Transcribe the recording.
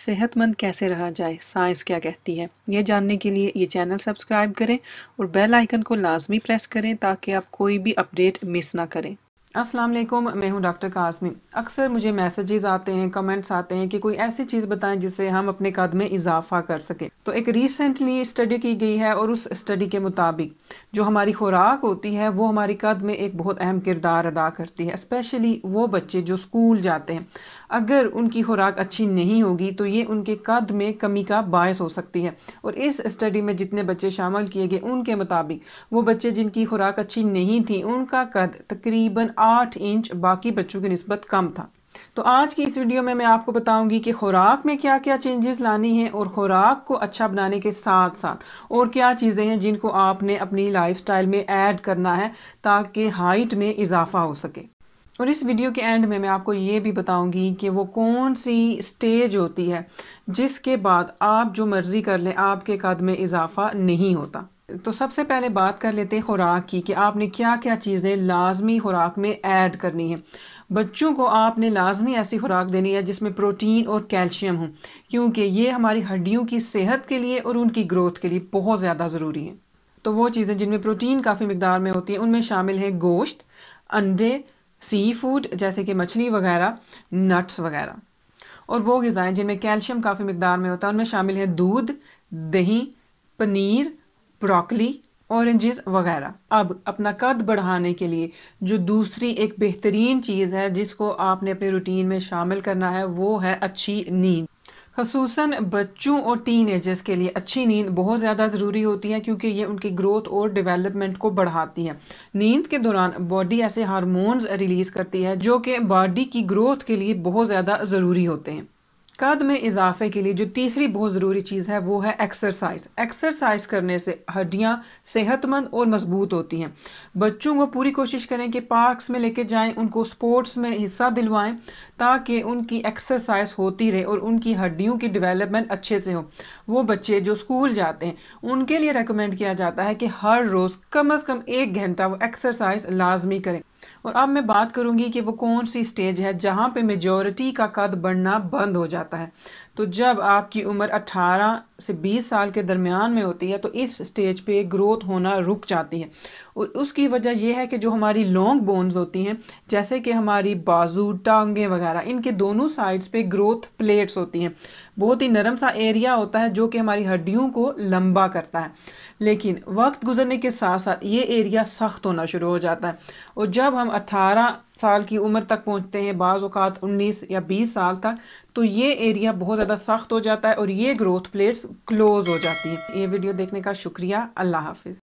صحت مند کیسے رہا جائے، سائنس کیا کہتی ہے، یہ جاننے کے لیے یہ چینل سبسکرائب کریں اور بیل آئیکن کو لازمی پریس کریں تاکہ آپ کوئی بھی اپڈیٹ مس نہ کریں۔ السلام علیکم، میں ہوں ڈاکٹر قاسمی۔ اکثر مجھے میسیجز آتے ہیں، کمنٹس آتے ہیں کہ کوئی ایسی چیز بتائیں جس سے ہم اپنے قد میں اضافہ کر سکیں۔ تو ایک ریسنٹلی اسٹڈی کی گئی ہے اور اس اسٹڈی کے مطابق جو ہماری خوراک ہوتی ہے وہ ہماری قد میں ایک بہت اہم کردار ادا کرتی ہے، اسپیشلی وہ بچے جو اسکول جاتے ہیں۔ اگر ان کی خوراک اچھی نہیں ہوگی تو یہ ان کے قد میں کمی کا باعث ہو سکتی ہے، اور اس اسٹڈی میں جتنے بچے شامل کیے گئے ان کے مطابق وہ بچے جن کی خوراک اچھی نہیں تھی ان کا قد تقریباً 8 انچ باقی بچوں کی نسبت کم تھا۔ تو آج کی اس ویڈیو میں آپ کو بتاؤں گی کہ خوراک میں کیا کیا چینجز لانی ہیں اور خوراک کو اچھا بنانے کے ساتھ ساتھ اور کیا چیزیں ہیں جن کو آپ نے اپنی لائف سٹائل میں ایڈ کرنا ہے تاکہ ہائٹ میں اضافہ ہو سکے۔ اور اس ویڈیو کے اینڈ میں آپ کو یہ بھی بتاؤں گی کہ وہ کون سی سٹیج ہوتی ہے جس کے بعد آپ جو مرضی کر لیں آپ کے قد میں اضافہ نہیں ہوتا۔ تو سب سے پہلے بات کر لیتے ہیں خوراک کی کہ آپ نے کیا کیا چیزیں لازمی خوراک میں ایڈ کرنی ہے۔ بچوں کو آپ نے لازمی ایسی خوراک دینی ہے جس میں پروٹین اور کیلشیم ہوں، کیونکہ یہ ہماری ہڈیوں کی صحت کے لیے اور ان کی گروتھ کے لیے بہت زیادہ ضروری ہیں۔ تو وہ چیزیں جن میں پروٹین کافی مقدار میں ہوتی ہیں ان میں شامل ہیں گوشت، انڈے، سی فوڈ جیسے کہ مچھلی وغیرہ، نٹس وغیرہ، اور وہ غذائیں جن میں کیلشیم کافی مقدار میں ہوتا ہے ان میں شامل ہیں دودھ، دہی، پنیر، بروکلی، اورنجز وغیرہ۔ اب اپنا قد بڑھانے کے لیے جو دوسری ایک بہترین چیز ہے جس کو آپ نے اپنے روٹین میں شامل کرنا ہے وہ ہے اچھی نیند۔ خصوصاً بچوں اور ٹین ایجرز کے لیے اچھی نیند بہت زیادہ ضروری ہوتی ہے کیونکہ یہ ان کی گروتھ اور ڈیولپمنٹ کو بڑھاتی ہے۔ نیند کے دوران باڈی ایسے ہارمونز ریلیز کرتی ہے جو کہ باڈی کی گروتھ کے لیے بہت زیادہ ضروری ہوتے ہیں۔ قد میں اضافے کے لیے جو تیسری بہت ضروری چیز ہے وہ ہے ایکسرسائز۔ ایکسرسائز کرنے سے ہڈیاں صحت مند اور مضبوط ہوتی ہیں۔ بچوں کو پوری کوشش کریں کہ پارکس میں لے کے جائیں، ان کو سپورٹس میں حصہ دلوائیں تاکہ ان کی ایکسرسائز ہوتی رہے اور ان کی ہڈیوں کی ڈیولپمنٹ اچھے سے ہو۔ وہ بچے جو اسکول جاتے ہیں ان کے لیے ریکمینڈ کیا جاتا ہے کہ ہر روز کم از کم 1 گھنٹہ وہ ایکسرسائز لازمی کریں۔ اور اب میں بات کروں گی کہ وہ کون سی سٹیج ہے جہاں پہ میجورٹی کا قد بڑھنا بند ہو جاتا ہے۔ تو جب آپ کی عمر 18 سے 20 سال کے درمیان میں ہوتی ہے تو اس سٹیج پہ گروتھ ہونا رک جاتی ہے، اور اس کی وجہ یہ ہے کہ جو ہماری لانگ بونز ہوتی ہیں جیسے کہ ہماری بازو، ٹانگیں وغیرہ، ان کے دونوں سائڈز پہ گروتھ پلیٹس ہوتی ہیں۔ بہت ہی نرم سا ایریا ہوتا ہے جو کہ ہماری ہڈیوں کو لمبا کرتا ہے، لیکن وقت گزرنے کے ساتھ ساتھ یہ ایریا سخت ہونا شروع ہو جاتا ہے، اور جب ہم 18 سال کی عمر تک پہنچتے ہیں، بعض اوقات 19 یا 20 سال تک، تو یہ ایریا بہت زیادہ سخت ہو جاتا ہے اور یہ گروتھ پلیٹس کلوز ہو جاتی ہیں۔ یہ ویڈیو دیکھنے کا شکریہ، اللہ حافظ۔